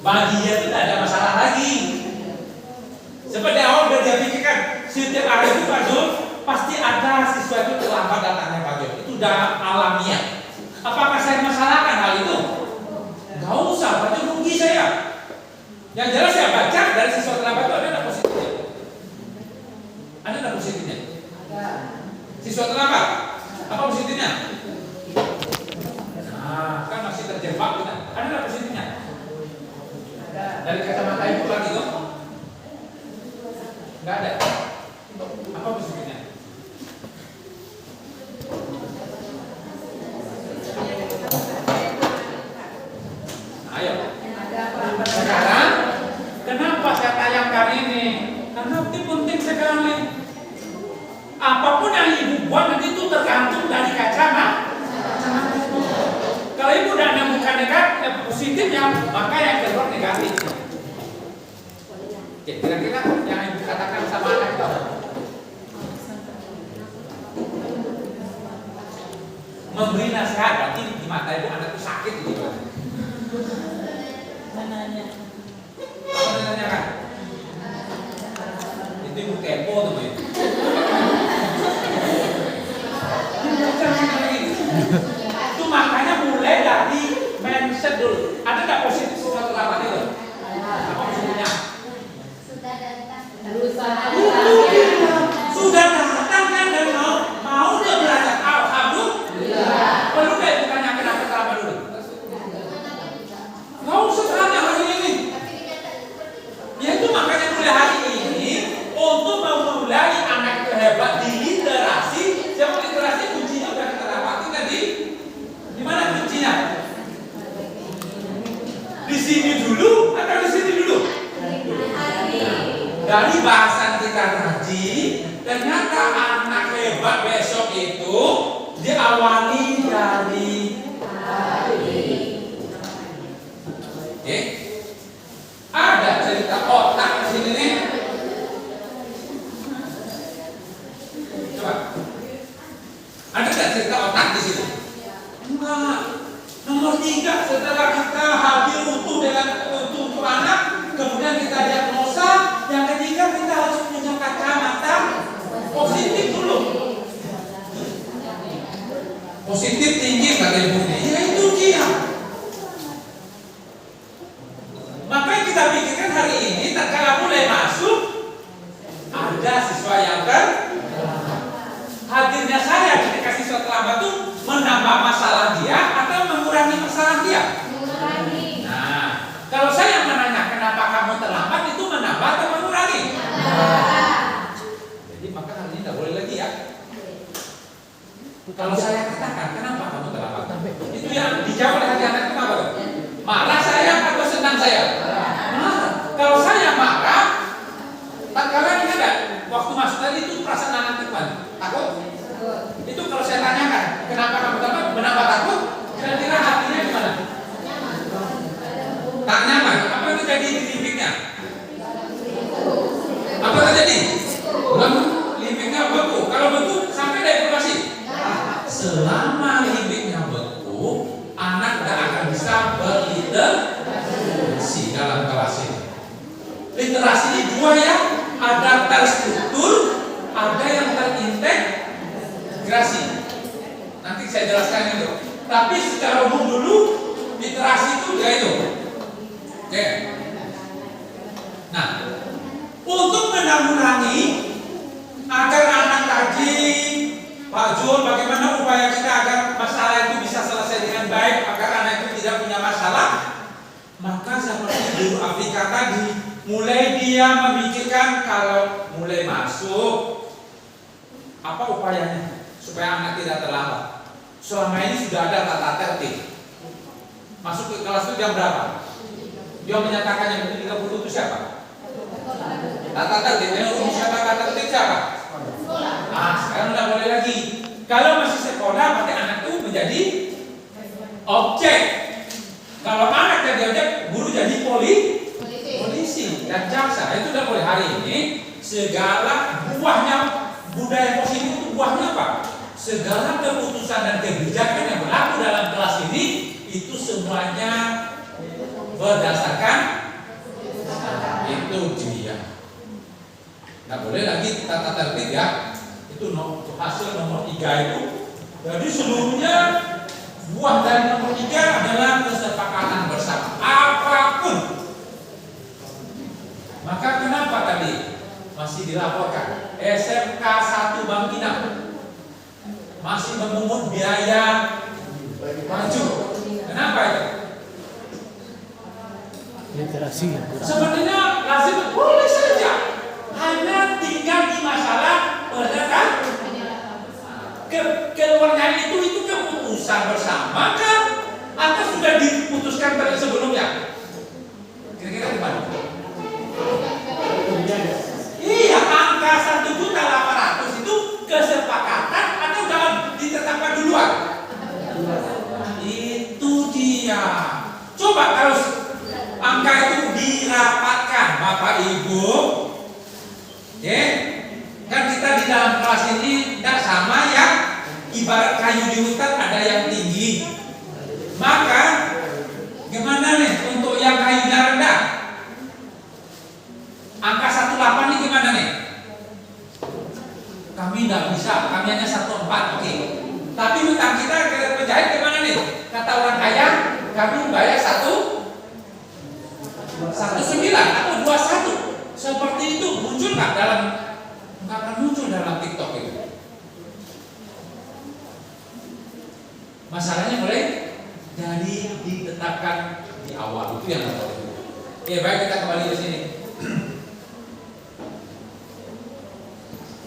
bagi dia itu tidak ada masalah lagi. Seperti awal sudah dia pikirkan, setiap hari itu Pak Zul pasti ada sesuatu terlambat datangnya Pak Zul. Itu udah alamiah. Apakah saya masalahkan hal itu? Gak usah, Pak Zul rugi saya. Yang jelas saya baca dari sesuatu terlambat itu ada positifnya. Ada nggak positifnya? Ada. Sesuatu terlambat. Apa positifnya? Nah, kan masih terjebak kita. Ada nggak positifnya? Ada. Dari kacamata ibu lagi tuh? Nggak ada. Apa positifnya? Nah, ayo. Sekarang, kenapa saya tayangkan ini? Karena itu penting sekali. Apapun yang ibu buat nanti itu tergantung dari kacamata. Kalau ibu udah menemukan negatif positifnya, maka yang keluar negatif. Oke, kira-kira yang ibu katakan sama anak itu apa? Memberi nasihat, berarti di mata ibu anak itu sakit gitu. Mananya? Apa ditanyakan? Itu ibu kepo tuh Bu. Itu makanya mulai dari mindset dulu. Ada nggak positif sesuatu lawan itu? Apa positifnya? Berusaha. Sudah datang kan dan mau dia belajar. Alhamdulillah. Perlu nggak ditanya kenapa terlambat dulu? Nggak usah tanya hari ini. Ya itu makanya mulai hari ini untuk memulai anak itu hebat di literasi. Siapa literasi kuncinya udah kita dapati tadi. Di mana kuncinya? Di sini dulu atau di sini dulu? Dari bahasan kita tadi, ternyata anak hebat besok itu diawali dari oke. Ada cerita otak di sini nih. Coba. Ada nggak cerita otak di sini? Enggak. Nomor 3, setelah kita hadir untuk anak, kemudian kita diagnosa. Yang ketiga, kita harus punya kacamata positif dulu. Positif tinggi kata ibu. Ya itu dia. Makanya kita pikirkan hari ini, tatkala mulai masuk, ada siswa yang hadirnya saya ketika siswa terlambat itu menambah masalah dia atau mengurangi masalah dia? Mengurangi. Nah, kalau saya menanya kenapa kamu terlambat, itu menambah atau mengurangi? Jadi maka hari ini tidak boleh lagi ya. Kalau saya katakan kenapa kamu terlambat, itu yang dijawab oleh hati anak itu apa? Marah saya atau senang saya? Marah. Kalau saya marah, tatkala ingat nggak waktu masuk tadi itu perasaan anak itu kan takut? Itu kalau saya tanyakan kenapa kamu terlambat, menambah takut? Kira-kira hatinya gimana? Tak nyaman. Apa yang terjadi di limbiknya? Apa terjadi? Limbiknya beku. Kalau beku sampai depresi. Selama limbiknya beku, anak tidak akan bisa berliterasi dalam kelas ini. Literasi ini dua ya, ada terstruktur, ada yang terintegrasi. Nanti saya jelaskan itu. Tapi secara umum dulu, literasi itu ya itu. Oke. Nah, untuk menanggulangi agar anak tadi, Pak Jul, bagaimana upaya kita agar masalah itu bisa selesai dengan baik, agar anak itu tidak punya masalah? Maka seperti guru Afrika tadi, mulai dia memikirkan kalau mulai masuk, apa upayanya supaya anak tidak terlambat. Selama ini sudah ada tata tertib. Masuk ke kelas itu jam berapa? Dia menyatakan yang ketika butuh itu siapa? Tata tertib. Yang siapa tata tertib siapa? Ah, sekarang udah boleh lagi. Kalau masih sekolah, berarti anak itu menjadi objek. Kalau anak jadi objek, guru jadi polisi dan jaksa. Itu udah boleh hari ini. Segala buahnya budaya positif itu buahnya apa? Segala keputusan dan kebijakan yang berlaku dalam kelas ini itu semuanya berdasarkan itu dia. Nggak boleh lagi tata tertib ya. Itu hasil nomor 3 itu. Jadi seluruhnya buah dari nomor 3 adalah kesepakatan bersama apapun. Maka kenapa tadi masih dilaporkan SMK 1 Bangkinang masih memungut biaya maju? Kenapa itu? Literasi. Sebenarnya lazim boleh saja, hanya tinggal di masalah keluarnya itu keputusan bersama kan atau sudah diputuskan dari sebelumnya? Kira-kira gimana? Iya, angka 1.800.000 itu kesepakatan atau dalam ditetapkan duluan? Itu dia. Coba kalau angka itu dirapatkan, Bapak Ibu, ya, kan kita di dalam kelas ini tidak sama ya. Ibarat kayu di hutan ada yang tinggi. Maka gimana nih untuk yang kayunya rendah? Angka 18 ini gimana nih? Kami tidak bisa, kami hanya 14, oke. Tapi hutang kita ke penjahit gimana nih? Kata orang kaya, kami bayar 19 atau 21. Seperti itu muncul nggak dalam? Nggak akan muncul dalam TikTok itu. Masalahnya mulai jadi ditetapkan di awal, itu yang nomor itu. Oke, baik, kita kembali ke sini.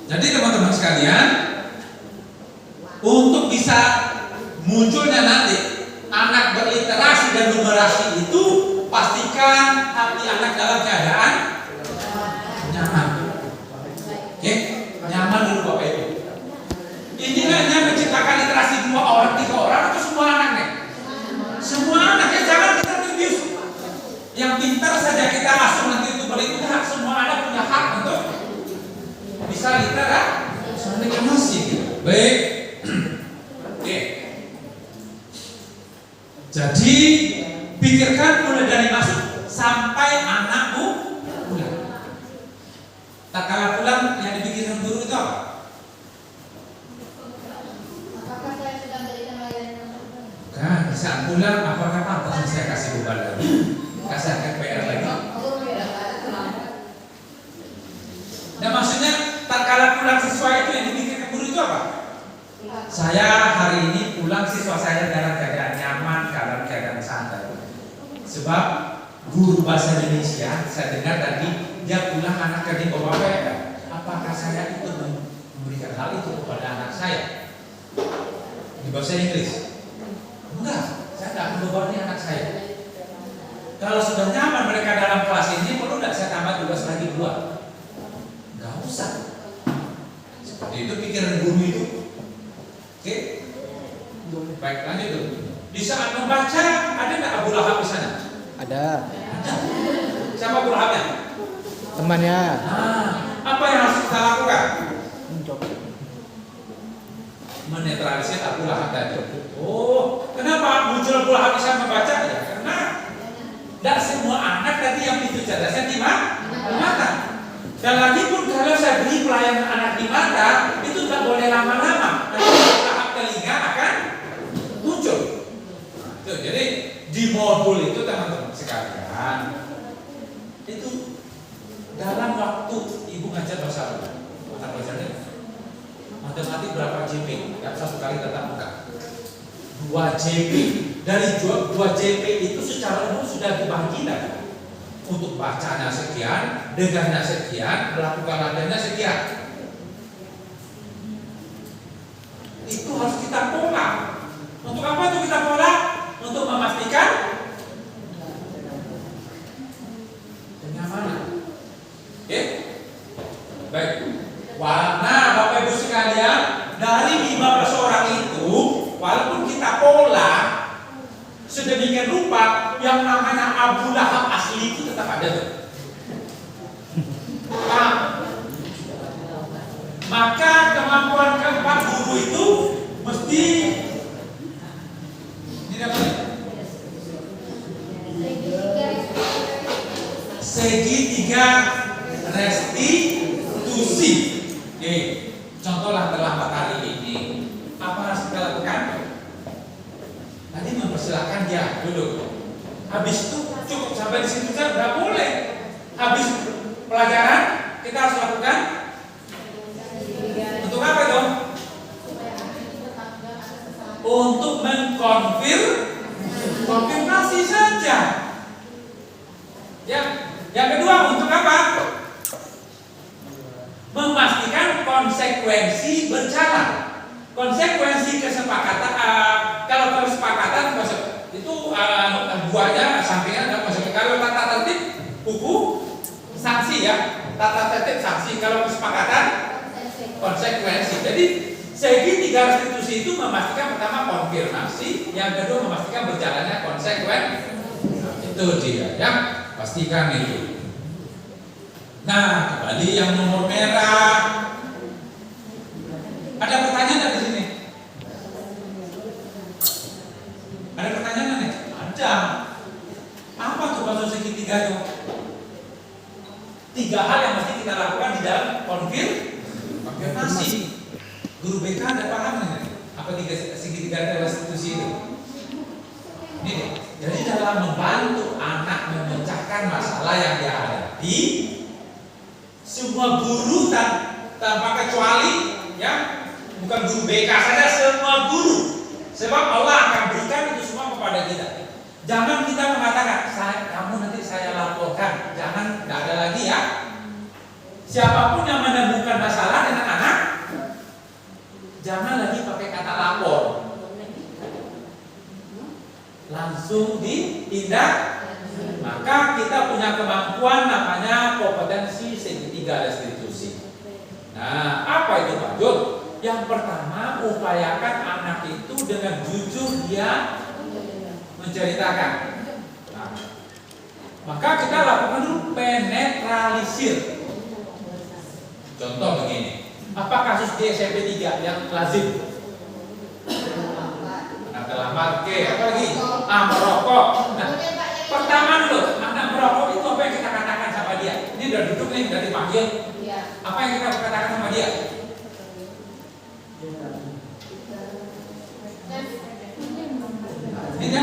Jadi teman-teman sekalian, untuk bisa munculnya nanti anak berliterasi dan numerasi itu, pastikan hati anak dalam keadaan nyaman. Oke, nyaman dulu Bapak Ibu. Ini hanya menciptakan literasi 2 orang, 3 orang atau semua anaknya? Semua anaknya, jangan kita bius. Yang pintar saja kita asuh nanti itu berliterasi. Semua anak punya hak untuk bisa literasi gitu. Baik. Oke. Jadi pikirkan mulai dari masuk sampai anakmu pulang. Tak kalah pulang yang dipikirkan guru itu apa? Apakah saya sudah memberikan layanan? Kan bisa pulang, apakah pantas saya kasih beban lagi? Kasih akan PR lagi? Nah maksudnya tak kalah pulang siswa itu yang dipikirkan guru itu apa? Saya hari ini pulang siswa saya dalam keadaan nyaman, dalam keadaan santai. Sebab guru bahasa Indonesia, saya dengar tadi dia pulang anaknya di bawah PPR. Apakah saya itu memberikan hal itu kepada anak saya di bahasa Inggris? Enggak, saya tidak membebani anak saya. Kalau sudah nyaman mereka dalam kelas ini, perlu tidak saya tambah tugas lagi 2? Enggak usah. Seperti itu pikiran guru itu. Oke? Baik, lanjut dulu. Di saat membaca, ada nggak Abu Lahab di sana? Ada. Ada. Siapa Abu Lahabnya? Temannya. Nah, apa yang harus kita lakukan? Menetralisir Abu Lahab tadi. Oh, kenapa muncul Abu Lahab bisa membaca? Ya, karena tidak semua anak tadi yang pintu cerdasnya di mata. Dan lagi pun kalau saya beri pelayanan anak di mata, itu tidak boleh lama-lama. Nanti Abu Lahab telinga akan muncul. Tuh, jadi di modul itu teman-teman sekalian, itu dalam waktu ibu ngajar bahasa Arab, anak belajarnya matematik berapa JP? Yang 1 kali tatap muka 2 JP. Dari 2 JP itu secara umum sudah dibagi tadi. Untuk bacanya sekian, dengarnya sekian, melakukan latihannya sekian. Itu harus kita pola. Untuk apa itu kita pola? Untuk memastikan kenyamanan. Oke? Baik. Warna Bapak Ibu sekalian, dari 15 orang itu, walaupun kita pola sedemikian rupa, yang namanya Abu Lahab asli itu tetap ada tuh. Paham? Maka kemampuan keempat guru itu mesti ini apa nih? segitiga restitusi. Oke, contohlah terlambat hari ini, apa harus kita lakukan? Tadi mempersilahkan dia duduk. Habis itu cukup sampai di situ saja, nggak boleh. Habis pelajaran kita harus lakukan. Untuk apa dong? Untuk mengkonfirmasi saja. Ya, yang kedua untuk apa? Memastikan konsekuensi berjalan. Konsekuensi kesepakatan, kalau kesepakatan itu buahnya sampingan ada konsekuensi. Kalau tata tertib buku sanksi ya, tata tertib sanksi. Kalau kesepakatan konsekuensi. Jadi segitiga restitusi itu memastikan pertama konfirmasi, yang kedua memastikan berjalannya konsekuensi. Itu dia ya, pastikan itu. Nah, kembali yang nomor merah. Ada pertanyaan dari sini? Ada pertanyaan nih? Ada. Apa tuh maksud segitiga itu? 3 hal yang mesti kita lakukan di dalam konfirmasi. Guru BK ada paham nggak? Apa segitiga restitusi itu? Ini, jadi dalam membantu anak memecahkan masalah yang dia hadapi, semua guru tanpa kecuali, ya, bukan guru BK saja, semua guru. Sebab Allah akan berikan itu semua kepada kita. Jangan kita mengatakan, kamu nanti saya laporkan. Jangan, nggak ada lagi ya. Siapapun yang menemukan masalah dengan anak, jangan lagi pakai kata lapor. Langsung ditindak. Maka kita punya kemampuan namanya kompetensi segitiga restitusi. Nah, apa itu Pak Jod? Yang pertama, upayakan anak itu dengan jujur dia menceritakan. Nah, maka kita lakukan dulu penetralisir. Contoh begini, apa kasus di SMP 3 yang lazim? Anak terlambat, oke, apa lagi? Merokok. Nah, pertama dulu, anak merokok itu apa yang kita katakan sama dia? Ini udah duduk nih, udah dipanggil. Apa yang kita katakan sama dia? Ini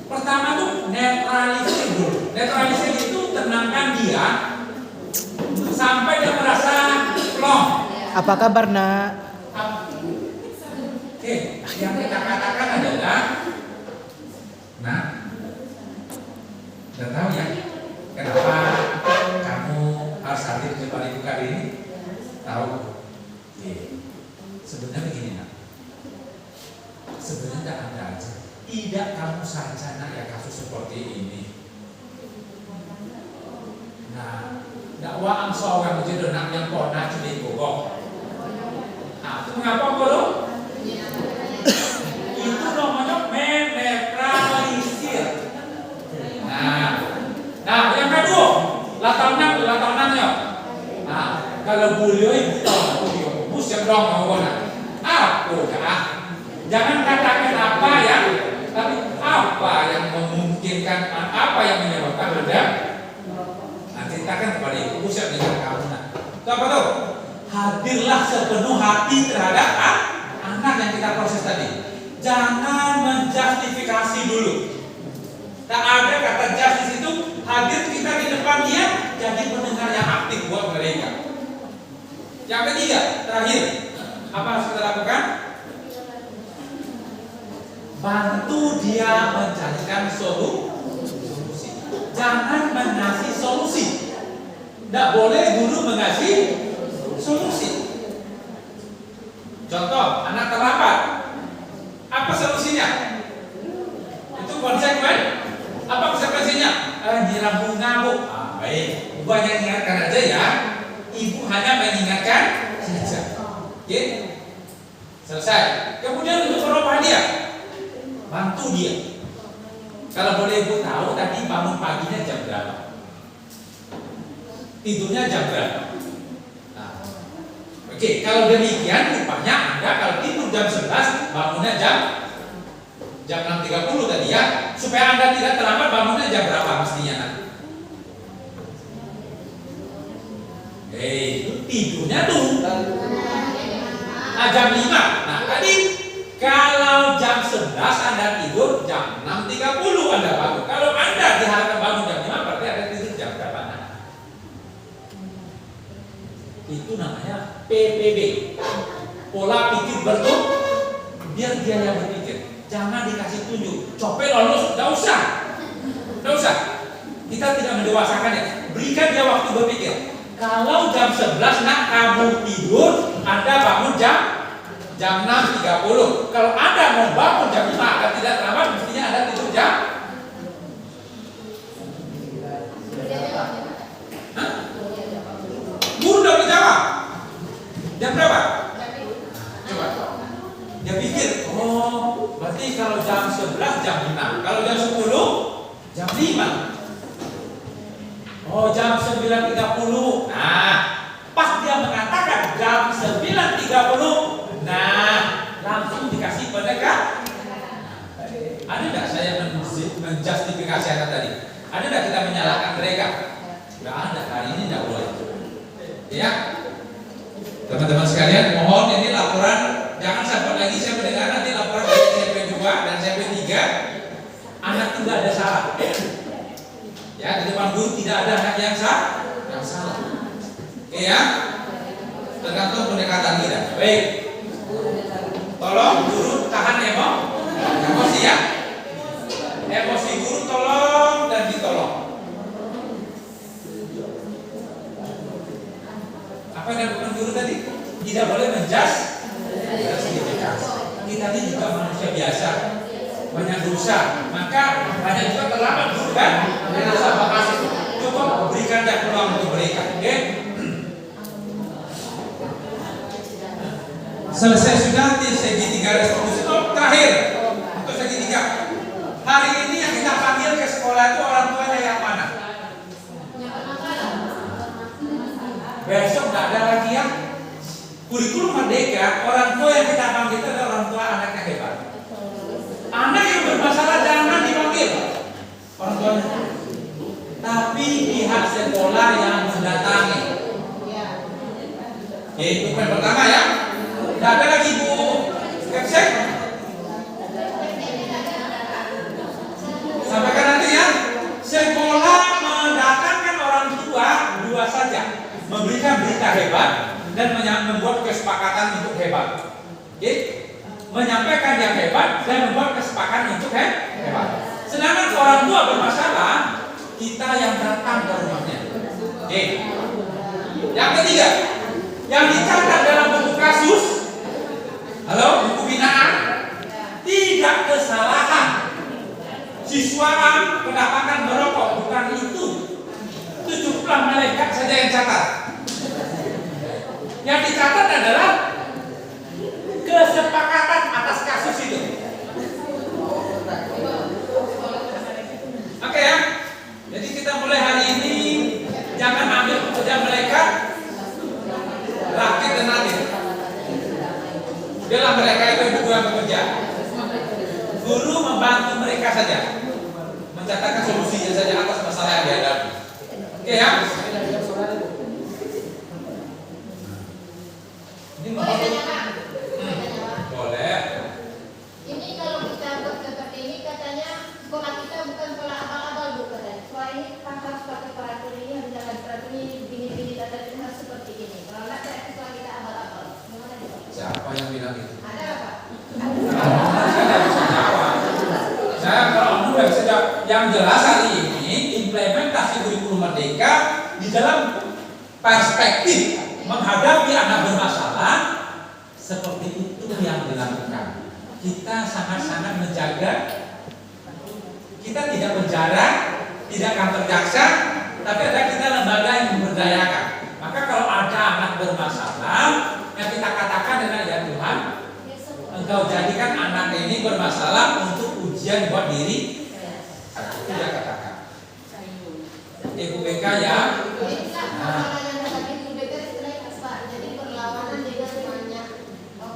pertama tuh netralisir dulu. Netralisir itu tenangkan dia sampai dia merasa plong. Apa kabar nak? Oke, yang kita katakan adalah, nah, udah tahu ya kenapa kamu harus hadir di depan ibu kali ini? Tahu? Sebenarnya begini nak. Sebenarnya tidak ada aja. Tidak kamu saja nak ya kasus seperti ini. Nah, dakwaan seorang jadi nak yang pernah jadi kok. Nah, itu mengapa guru? Itu namanya menetralisir. Nah, yang kedua, latarnya. Nah, kalau beliau itu tahu, musik dong mau jangan katakan apa ya, tapi apa yang memungkinkan, apa yang menyebabkan Anda ceritakan kepada ibu musik dengan kamu. Nah, itu apa tuh? Hadirlah sepenuh hati terhadap anak yang kita proses tadi. Jangan menjustifikasi dulu. Tak ada kata justice itu, hadir kita di depan dia jadi pendengar yang aktif buat mereka. Yang ketiga, terakhir, apa harus kita lakukan? Bantu dia mencarikan solusi. Jangan mengasih solusi. Tidak boleh guru mengasih solusi. Contoh, anak terlambat. Apa solusinya? Itu konsekuen. Apa konsekuensinya? Nyiram bunga bu. Baik. Ibu hanya ingatkan aja ya. Ibu hanya mengingatkan saja. Oke? Selesai. Kemudian untuk merubah dia, bantu dia. Kalau boleh ibu tahu tadi bangun paginya jam berapa? Tidurnya jam berapa? Nah, oke, kalau demikian rupanya Anda kalau tidur jam 11 bangunnya jam 6.30 tadi ya. Supaya Anda tidak terlambat bangunnya jam berapa mestinya nanti? tidurnya tuh. Nah, jam 5. Nah, tadi kalau jam 11 Anda tidur, jam 6.30 Anda bangun. Kalau Anda diharapkan bangun jam 5, berarti Anda tidur jam berapa? Nah, itu namanya PPB. Pola pikir bertuk. Biar dia yang berpikir. Jangan dikasih tunjuk. Copet lolos, enggak usah. Enggak usah. Kita tidak mendewasakan ya. Berikan dia waktu berpikir. Kalau jam 11 nak kamu tidur, Anda bangun jam 6.30. Kalau Anda mau bangun jam 5 agar tidak terlambat, mestinya Anda tidur jam. Hah? Guru udah dijawab. Jam berapa? Coba. Dia pikir, oh, berarti kalau jam 11 jam 6. Kalau jam 10 jam 5. Oh, jam 9.30. Nah, pas dia mengatakan jam 9.30, nah, langsung dikasih pendekat. Ada tidak saya menjustifikasi Anda tadi? Ada tidak kita menyalahkan mereka? Tidak ada, hari ini tidak boleh. Ya, teman-teman sekalian, mohon ini laporan. Jangan sampai lagi saya mendengar nanti laporan dari SMP 2 dan SMP 3. Anak itu tidak ada salah. Ya, di depan guru tidak ada anak yang salah. Oke ya, tergantung pendekatan kita. Baik, tolong guru tahan emosi ya. Emosi guru tolong dan ditolong. Apa yang dilakukan guru tadi? Tidak boleh menjas. Kita ini juga manusia biasa, banyak dosa, maka banyak juga terlambat guru kan? Dosa makasih. Coba berikan dia peluang untuk mereka, oke? Selesai sudah di segitiga resolusi. Oh, terakhir untuk segitiga. Hari ini yang kita panggil ke sekolah itu orang tuanya yang mana? Besok tidak ada lagi ya. Kurikulum Merdeka, orang tua yang kita panggil itu adalah orang tua anaknya hebat. Anak yang bermasalah jangan dipanggil orang tuanya, tapi pihak sekolah yang mendatangi. Itu yang pertama ya. Tidak ada lagi Bu Kepsek. Sampaikan nanti ya. Sekolah mendatangkan orang tua dua saja, memberikan berita hebat dan membuat kesepakatan untuk hebat. Oke? Menyampaikan yang hebat dan membuat kesepakatan untuk hebat. Sedangkan orang tua bermasalah, kita yang datang ke rumahnya. Oke. Yang ketiga, yang dicatat dalam buku kasus, halo, buku binaan, tidak kesalahan. Siswa kedapatan merokok, bukan itu. Itu cukuplah malaikat saja yang catat. Yang dicatat adalah kesepakatan atas kasus itu. Oke ya. Jadi kita mulai hari ini jangan ambil pekerjaan mereka rakit dan nadir. Biarlah mereka itu yang bekerja. Guru membantu mereka saja, mencatatkan solusinya saja atas masalah yang dihadapi. Oke ya. Ini boleh. Ini kalau kita buat seperti ini katanya sekolah kita bukan sekolah abal-abal Bu katanya. Sekolah ini kan harus pakai peraturan ini, harus jalan peraturan ini, begini-begini tata terima seperti ini. Kalau nggak saya sekolah kita abal-abal. Gimana itu? Siapa yang bilang itu? Ada apa? Saya kalau mudah saja yang jelas hari ini implementasi kurikulum Merdeka di dalam perspektif menghadapi anak bermasalah seperti itu yang dilakukan. Kita sangat-sangat menjaga. Kita tidak penjara, tidak kantor jaksa, tapi ada kita lembaga yang memberdayakan. Maka kalau ada anak bermasalah, yang kita katakan dengan ya Tuhan, Engkau jadikan anak ini bermasalah untuk ujian buat diri. Itu dia katakan. Ibu BK ya.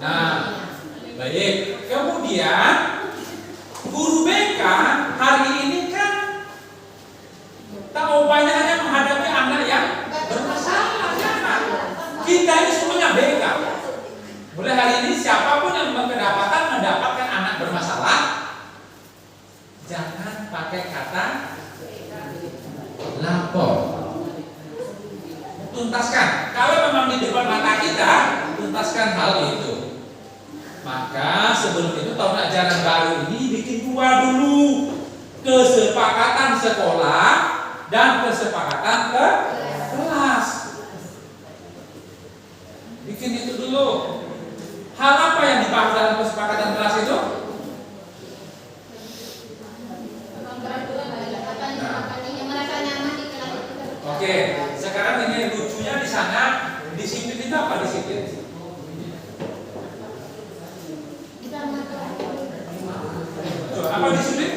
Nah, baik. Kemudian guru BK hari ini kan tak upayanya hanya menghadapi anak yang bermasalah, jangan. menjelaskan hal itu. Maka sebelum itu tahun ajaran baru ini bikin dua dulu, kesepakatan sekolah dan kesepakatan ke kelas. Bikin itu dulu. Hal apa yang dibahas dalam kesepakatan kelas itu? Oke, sekarang ini lucunya di sana disiplin itu apa disiplin? Apa disiplin?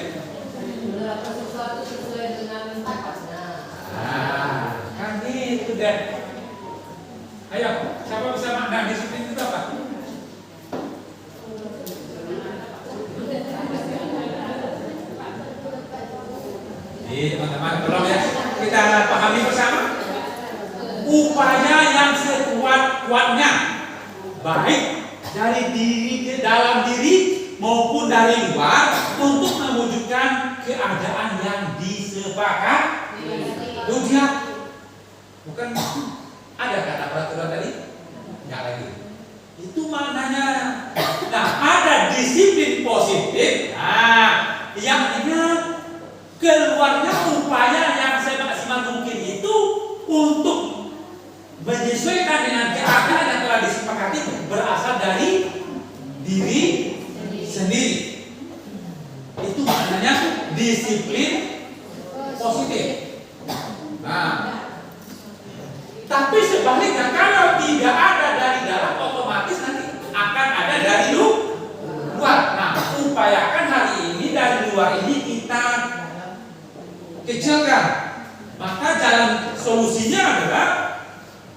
Sesuatu sesuai dengan tempatnya. Kan itu deh. Ayo, siapa bisa makna disiplin itu apa? Teman-teman, tolong ya kita pahami bersama. Upaya yang sekuat-kuatnya, baik dari dalam diri maupun dari luar, untuk mewujudkan keadaan yang disepakati. Lihat, bukan ada kata peraturan tadi? Enggak lagi. Itu maknanya. Nah, ada disiplin positif. Nah, yang ingat keluarnya upaya yang semaksimal mungkin itu untuk menyesuaikan dengan keadaan yang telah disepakati berasal dari diri sendiri. Itu maknanya disiplin positif. Nah, tapi sebaliknya kalau tidak ada dari dalam, otomatis nanti akan ada dari luar. Nah, upayakan hari ini dari luar ini kita kecilkan. Maka jalan solusinya adalah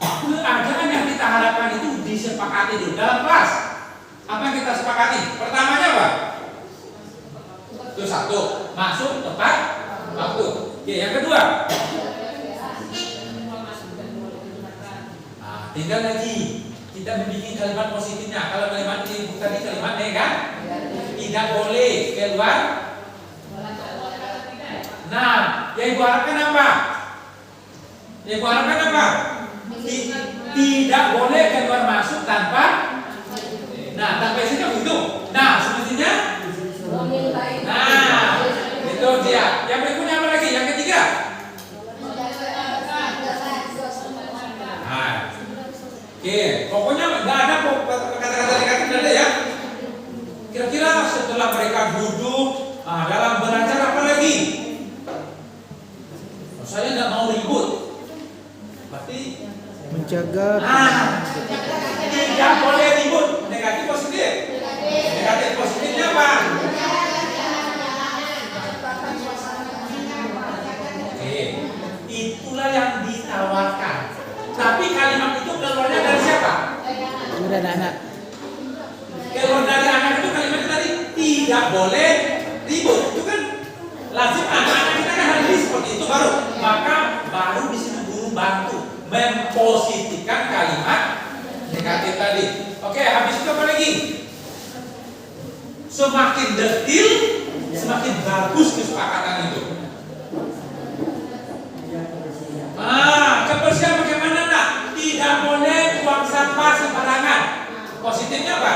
keadaan yang kita harapkan itu disepakati dulu dalam kelas. Apa yang kita sepakati? Pertamanya apa? Itu satu, masuk tepat waktu. Oke, yang kedua. Nah, tinggal lagi kita membuat kalimat positifnya. Kalau kalimat ini tadi kalimat negatif, tidak boleh keluar. Nah, yang ibu harapkan apa? Yang ibu harapkan apa? Tidak boleh keluar masuk tanpa. Nah, tanpa isinya begitu. Nah, semestinya. Nah, itu dia. Yang berikutnya apa lagi? Yang ketiga. Nah, oke, pokoknya nggak ada kata-kata negatif, nggak ada ya. Kira-kira setelah mereka duduk dalam belajar apa lagi? Saya nggak mau ribut. Berarti menjaga tidak boleh ribut. Negatif positif. Negatif positifnya apa? Oke, itulah yang ditawarkan. Tapi kalimat itu keluarnya dari siapa? dari anak-anak. Keluar dari anak itu kalimat tadi tidak boleh ribut. Itu kan lazim anak-anak kita kan hari ini seperti itu baru. Maka baru di sini guru bantu mempositifkan kalimat negatif tadi. Oke, habis itu apa lagi? Semakin detil, semakin bagus kesepakatan itu. Kebersihan bagaimana nak? Tidak boleh buang sampah sembarangan. Positifnya apa?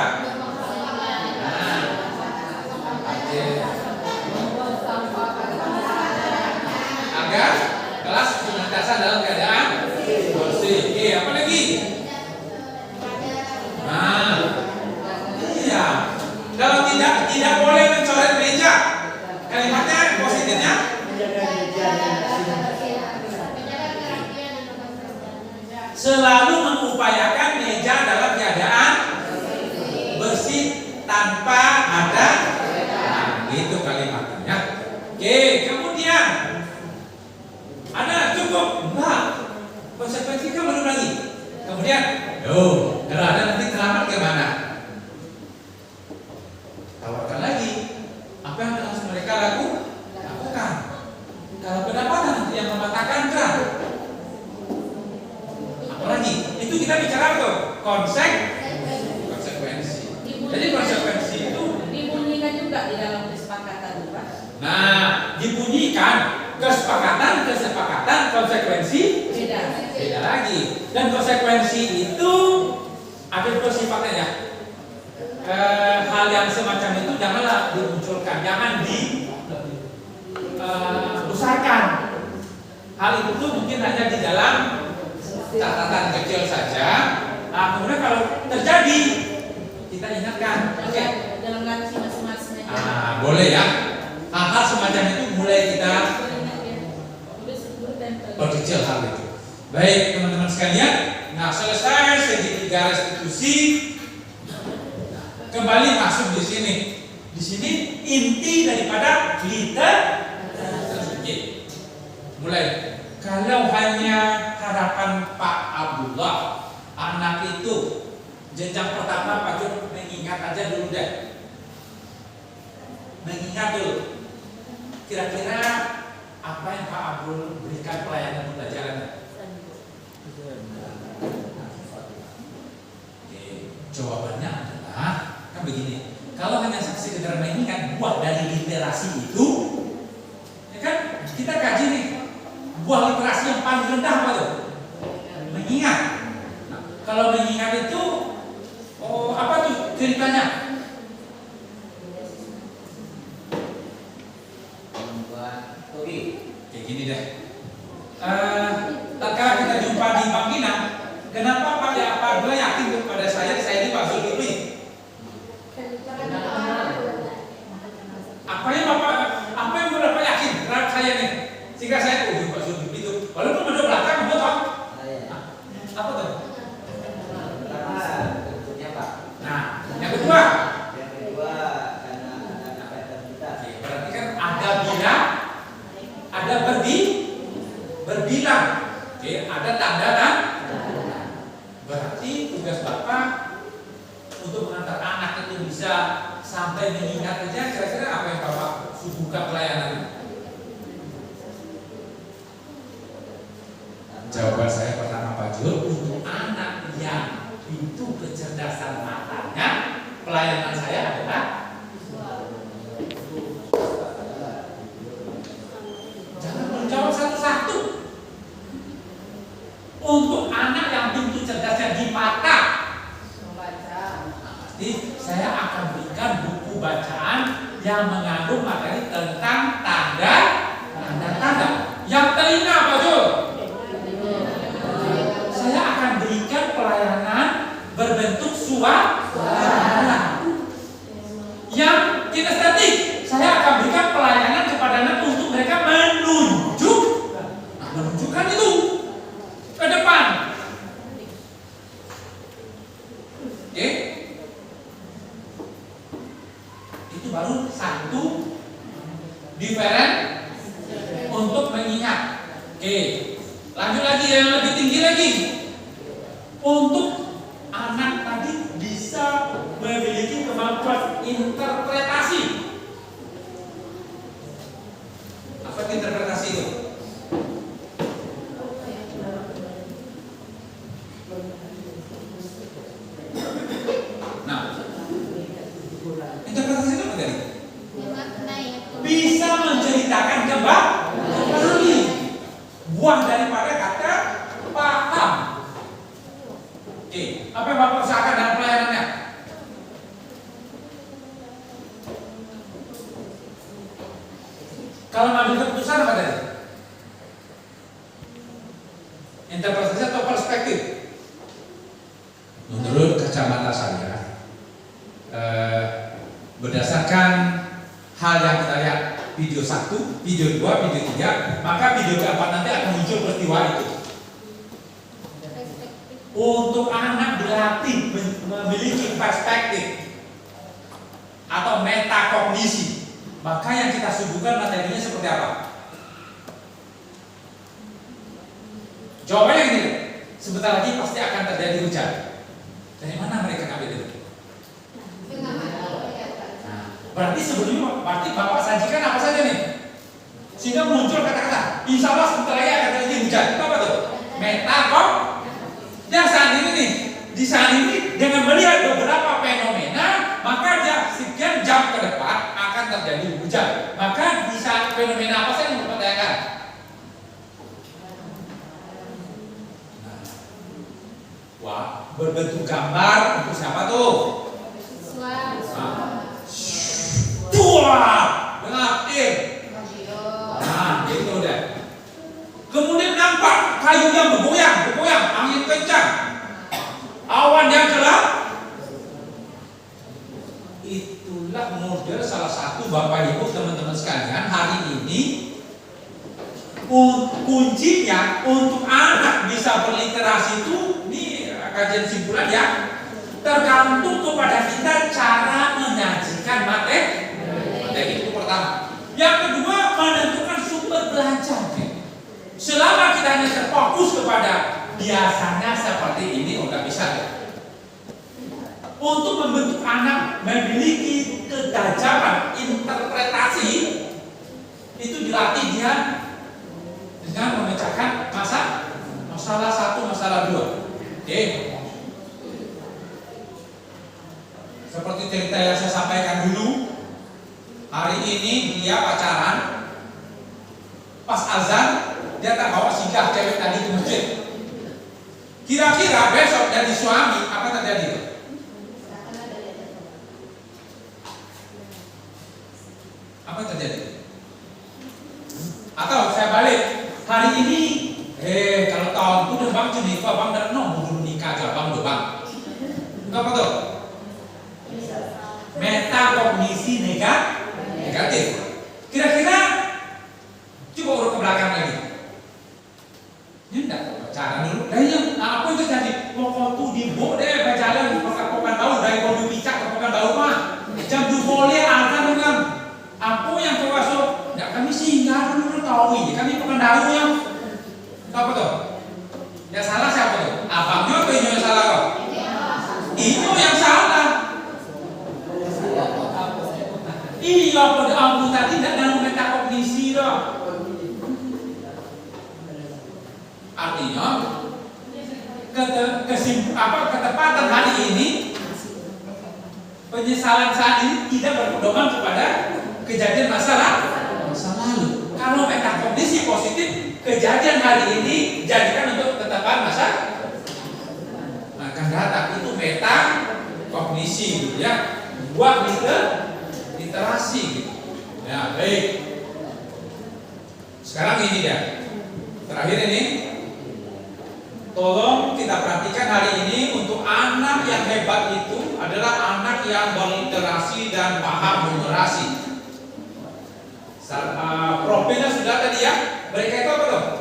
Agar kelas senantiasa dalam keadaan bersih. Oke, apa lagi? Iya. Kalau tidak boleh mencoret meja. Kalimatnya positifnya? Selalu mengupayakan meja dalam keadaan bersih tanpa ada. Nah, gitu kalimatnya. Oke, kemudian ada cukup? Enggak. Konsekuensi kan belum lagi. Kemudian, kalau ada nanti terlambat gimana? Tawarkan lagi. Apa yang harus mereka lakukan? Kalau kedapatan nanti yang mematakan kan? Apalagi? Itu kita bicara tuh konsekuensi. Jadi konsekuensi itu dibunyikan juga di dalam kesepakatan, Pak. Nah, dibunyikan kesepakatan, konsekuensi Beda lagi. Dan konsekuensi itu ada dua sifatnya ya. Hal yang semacam itu janganlah dimunculkan, jangan dibesarkan. Hal itu tuh mungkin hanya di dalam catatan kecil saja. Nah, kemudian kalau terjadi kita ingatkan, oke? Dalam ngaji masing-masing aja. Ah, boleh ya. Hal-hal semacam itu mulai kita perkecil hal itu. Baik teman-teman sekalian, nah selesai segitiga restitusi, kembali masuk di sini. Di sini inti daripada literasi. Mulai. Kalau hanya harapan Pak Abdullah, anak itu jenjang pertama Pak Jun mengingat aja dulu deh. Mengingat dulu. Kira-kira apa yang Pak Abdul berikan pelayanan pembelajaran? Oke, jawabannya adalah kan begini. Kalau hanya sekedar mengingat buah dari literasi itu, ya kan kita kaji nih buah literasi yang paling rendah apa tuh? Mengingat. Nah, kalau mengingat itu, apa tuh ceritanya? Kayak gini deh. Tatkala kita jumpa di Bangkinang, kenapa Pak Abdullah yakin kepada saya ini Pak Zulkifli? Apa yang Bapak yakin terhadap saya nih? Sehingga saya Pak Zulkifli itu, walaupun pada belakang betul. Apa tuh? Nah, yang kedua berarti kan ada bilang, ada berbilang, oke, ada tanda dan berarti tugas Bapak untuk mengantar anak itu bisa sampai mengingat aja. Kira-kira apa yang Bapak suguhkan pelayanan? Jawaban saya pertama Pak Jul, untuk anak yang itu kecerdasan matanya, pelayanan saya adalah jangan menjawab satu-satu. Untuk anak yang pintu cerdasnya di mata, pasti saya akan berikan buku bacaan yang mengandung materi tentang tanda-tanda. Yang telinga Pak Jul, saya akan berikan pelayanan berbentuk suara. Yang kinestetik, saya akan berikan pelayanan kepada anak untuk mereka menunjukkan itu ke depan. Oke? Itu baru satu diferent untuk mengingat. Oke, lanjut lagi yang lebih tinggi lagi. Untuk anak tadi bisa memiliki kemampuan interpretasi. Apa interpretasi itu? Nah, interpretasi itu apa tadi? Bisa menceritakan kembali buah daripada kata paham. Oke, apa yang Bapak usahakan dalam pelayanannya? Kalau ngambil keputusan apa tadi? Interpretasi atau perspektif? Menurut kacamata saya, berdasarkan hal yang kita lihat video 1, video 2, video 3, maka video keempat nanti akan muncul peristiwa itu. Untuk anak dilatih memiliki perspektif atau metakognisi, maka yang kita suguhkan materinya seperti apa? Jawabannya gini, sebentar lagi pasti akan terjadi hujan. Dari mana mereka ngambil itu? Nah, berarti sebelumnya Bapak sajikan apa saja nih? Sehingga muncul kata-kata, insya Allah sebentar lagi akan terjadi hujan. Itu apa tuh? Metakognisi. Yang saat ini nih, di saat ini dengan melihat beberapa fenomena, maka sekian jam ke depan akan terjadi hujan. Maka di saat fenomena apa saja yang mempertanyakan? Wah, berbentuk gambar untuk siapa tuh? Siswa. Dua, ngaktir. Radio. Gitu deh. Kemudian nampak kayu yang bergoyang, angin kencang, awan yang gelap. Itulah model salah satu Bapak Ibu teman-teman sekalian hari ini. Kuncinya untuk anak bisa berliterasi itu, ini kajian simpulan ya, tergantung kepada kita cara menyajikan materi. Itu pertama. Yang kedua, menentukan sumber belajar. Selama kita hanya terfokus kepada biasanya seperti ini, nggak bisa. Untuk membentuk anak memiliki ketajaman interpretasi, itu dilatih dia dengan memecahkan masalah satu, masalah dua. Oke. Seperti cerita yang saya sampaikan dulu, hari ini dia pacaran, pas azan dia tak bawa singgah cewek tadi ke masjid. Kira-kira besok jadi suami apa terjadi? Apa terjadi? Atau saya balik, hari ini kalau tahun itu udah bang jenis bang dan belum nikah aja bang udah bang. Apa tuh? Metakognisi negatif. Kira-kira coba urut ke belakang lagi. Ini enggak pacaran dulu. Nah yang apa itu jadi? Waktu di bo deh berjalan di Pekan Baru dari Bondo Picak ke Pekan Baru mah. Jam 2 boleh azan dengan. Apa yang kau masuk? Enggak, kami singgah dulu tahu ini. Kami Pekan Baru yang apa tuh? Yang salah siapa tuh? Abangnya atau Inyo yang salah kok? Inyo yang salah. Iya, pada ambu tadi tidak dalam metakognisi dong. Artinya ketepatan hari ini, penyesalan saat ini tidak berpedoman kepada kejadian masa lalu. Kalau metakognisi positif, kejadian hari ini jadikan untuk ketetapan masa akan datang. Itu metakognisi, gitu ya. Buat literasi, gitu. Ya baik. Sekarang ini dia. Terakhir ini. Tolong kita perhatikan hari ini untuk anak yang hebat itu adalah anak yang berliterasi dan paham numerasi. Profilnya sudah tadi ya. Mereka itu apa dong?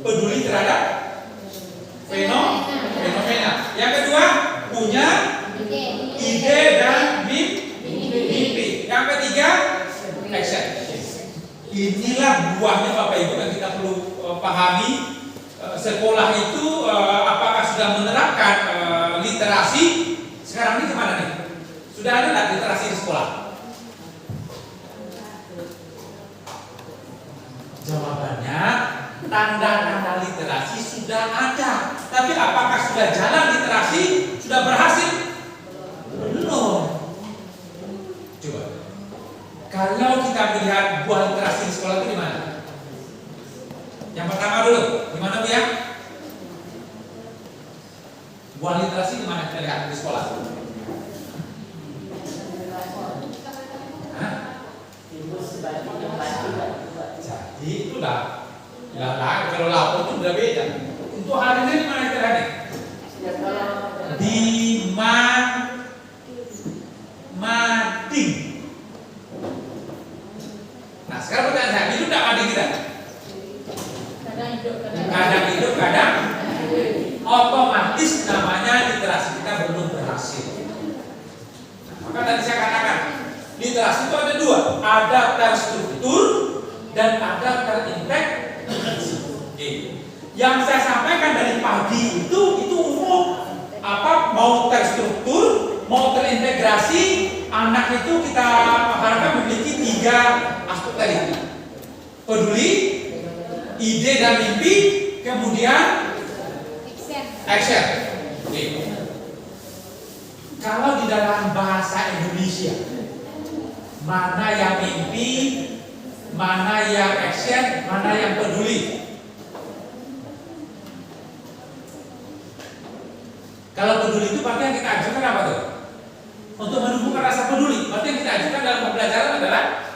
Peduli terhadap fenomena. Yang kedua punya ide dan mimpi. Yang ketiga action. Inilah buahnya Bapak Ibu yang kita perlu pahami. Sekolah itu apakah sudah menerapkan literasi? Sekarang ini kemana nih? Sudah ada nggak literasi di sekolah? Jawabannya tanda-tanda literasi sudah ada. Tapi apakah sudah jalan literasi? Sudah berhasil? Belum. Coba. Kalau kita melihat buah literasi di sekolah itu di mana? Yang pertama dulu, di mana Bu ya? Buah literasi di mana kita lihat di sekolah? Hah? Jadi itulah. Kalau lapor itu udah beda. Untuk hari ini di mana kita lihat? Di mading. Nah sekarang pertanyaan saya, hidup tidak mading kita? Kadang hidup, kadang otomatis namanya literasi kita belum berhasil. Maka tadi saya katakan literasi itu ada dua, ada terstruktur dan ada terintegrasi. Yang saya sampaikan dari pagi itu umum. Apa mau terstruktur, mau terintegrasi, anak itu kita harapkan memiliki 3 aspek tadi. Peduli, ide dan mimpi, kemudian action. Kalau di dalam bahasa Indonesia, mana yang mimpi, mana yang action, mana yang peduli? Kalau peduli itu berarti yang kita ajukan apa tuh? Untuk menumbuhkan rasa peduli. Berarti yang kita ajukan dalam pembelajaran adalah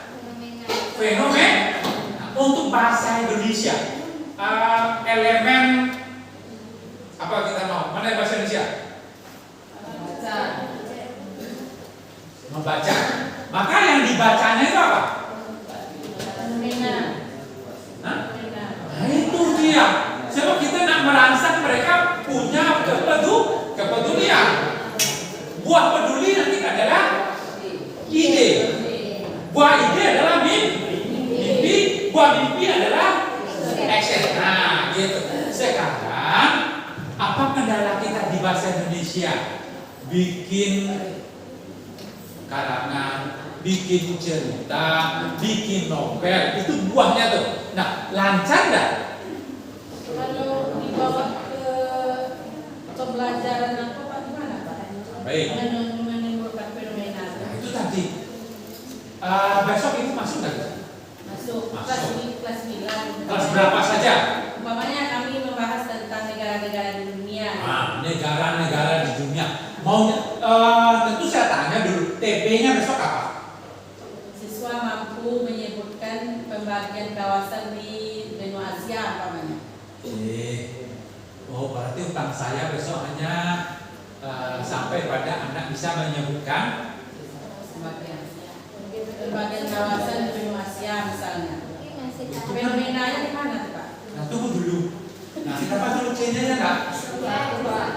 fenomena. Nah, untuk bahasa Indonesia, elemen apa kita mau? Mana bahasa Indonesia? Baca. Membaca. Maka yang dibacanya itu apa? Fenomena. Hah? Fenomena. Nah, itu dia. Sebab kita nak merangsang mereka punya kepedulian. Buah peduli nanti adalah ide. Buah ide adalah mimpi. Buah mimpi adalah action. Nah, gitu. Sekarang apa kendala kita di bahasa Indonesia? Bikin karangan, bikin cerita, bikin novel, itu buahnya tuh. Nah, lancar enggak? Kalau dibawa ke pembelajaran apa Pak gimana Pak? Baik. Menimbulkan fenomena. Nah, itu tadi. Besok itu masuk nggak? Masuk. Masuk. Kelas 9. Kelas berapa saja? Umpamanya kami membahas tentang negara-negara di dunia. Nah, negara-negara di dunia. Mau tentu saya tanya dulu, TP-nya besok apa? Siswa mampu menyebutkan pembagian kawasan di benua Asia umpamanya. Oh berarti utang saya besok hanya sampai pada Anda bisa menyebutkan Pembagian kawasan di benua Asia misalnya. Fenomenanya di mana tuh Pak? Nah tunggu dulu. Nah kita pas dulu C-nya enggak?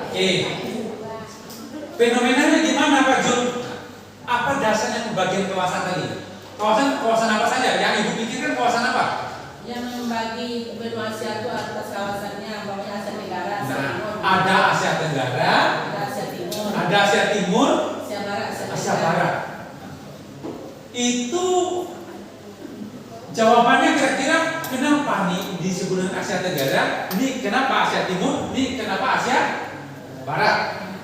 Oke. Fenomenanya gimana Pak Jun? Apa dasarnya pembagian kawasan tadi? Kawasan apa saja? Yang Ibu pikirkan kawasan apa? Yang membagi benua Asia itu atas kawasannya, umpamanya Asia Tenggara, Asia Nah, Timur. ada Asia Tenggara, Ada Asia Timur. ada Asia Timur, Asia Barat, Asia Barat. Itu jawabannya kira-kira kenapa nih disebut dengan Asia Tenggara? Ini kenapa Asia Timur? Ini kenapa Asia Barat?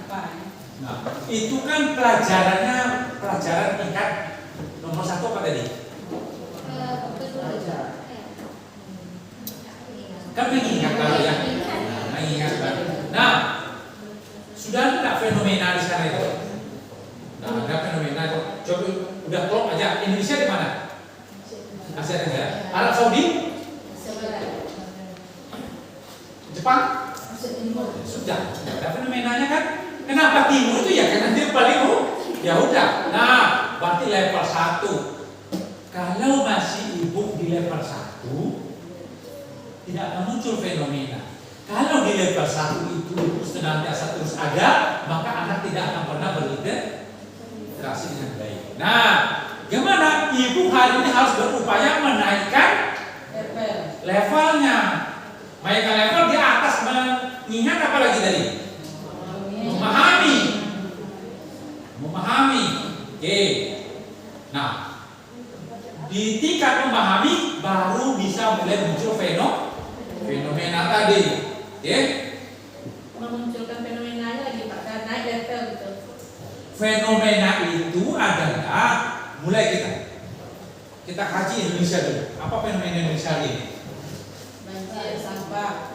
Apa? Nah, itu kan pelajarannya pelajaran tingkat nomor 1 apa tadi? Kan mengingat baru ya. Mengingat baru. Nah, sudah ada fenomena di sana itu. Nah, ada fenomena itu. Coba udah klop aja. Indonesia di mana? Asia Tenggara. Arab Saudi? Asia Barat. Jepang? Asia Timur. Sudah. Ada fenomenanya kan? Kenapa timur itu ya? Karena dia paling ya udah. Nah, berarti level 1. Kalau masih ibu di level 1 tidak akan muncul fenomena. Kalau di level 1 itu senantiasa terus ada, maka anak tidak akan pernah berinteraksi dengan baik. Nah, gimana? Ibu hari ini harus berupaya menaikkan levelnya. Menaikkan level di atas mengingat apa lagi tadi? Memahami. Oke. Nah, di tingkat memahami baru bisa mulai muncul fenomena tadi. Oke. Memunculkan fenomenanya lagi Pak, dan naik level gitu. Fenomena itu adalah mulai kita kaji Indonesia dulu. Apa fenomena Indonesia ini? Banjir, sampah.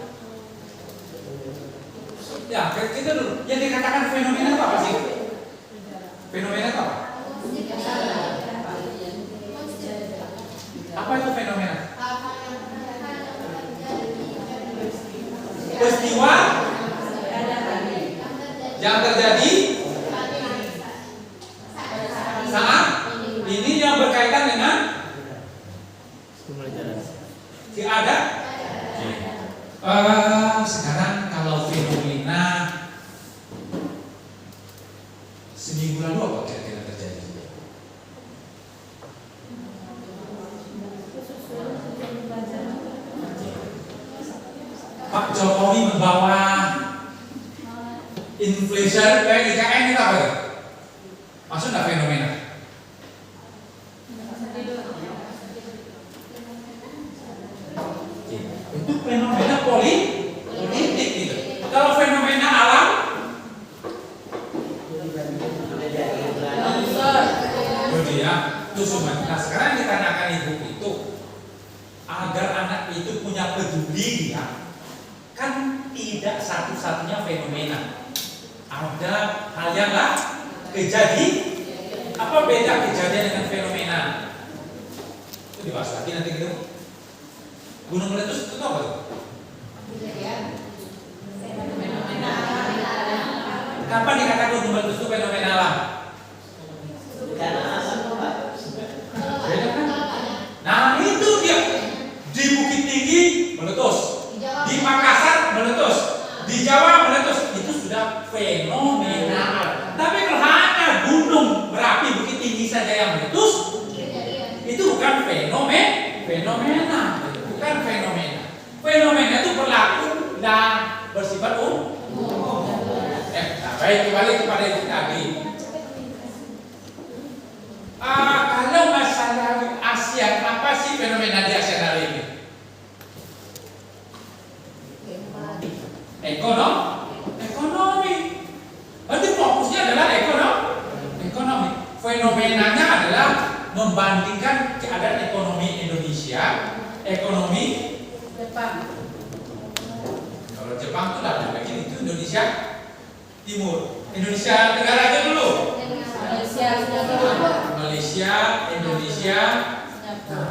Ya, kita dulu. Yang dikatakan fenomena itu apa sih? Fenomena itu apa? Apa itu fenomena? Peristiwa yang terjadi saat ini yang berkaitan dengan si ada. Sekarang kalau fenomena seminggu lalu apa kira-kira terjadi? Pak Jokowi membawa influencer IKN itu apa ya? Maksud nggak fenomena? Itu fenomena politik gitu. Kalau fenomena alam, ya, itu semua. Nah sekarang ditanyakan ibu itu agar anak itu punya peduli ya, kan tidak satu-satunya fenomena. ada hal yang lah kejadian. Apa beda kejadian dengan fenomena? Itu dibahas lagi nanti gitu. Gunung meletus itu apa tuh? Kapan dikatakan gunung meletus itu fenomena alam? Beda kan? Nah itu dia. Di Bukit Tinggi meletus, di Makassar meletus, di Jawa meletus. Itu sudah fenomenal. Tapi kalau hanya gunung berapi Bukit Tinggi saja yang meletus, itu bukan fenomena. Bukan fenomena. Fenomena itu berlaku dan bersifat umum. Baik, kembali kepada itu tadi. Kalau masalah Asia, apa sih fenomena di Asia hari ini? Ekonomi. Berarti fokusnya adalah ekonomi. Fenomenanya adalah membandingkan keadaan ekonomi Indonesia, ekonomi Jepang. kalau Jepang itu lah begini, itu Indonesia Timur, Indonesia Tenggara aja dulu. Malaysia, Singapura. Malaysia, Indonesia. Singapura.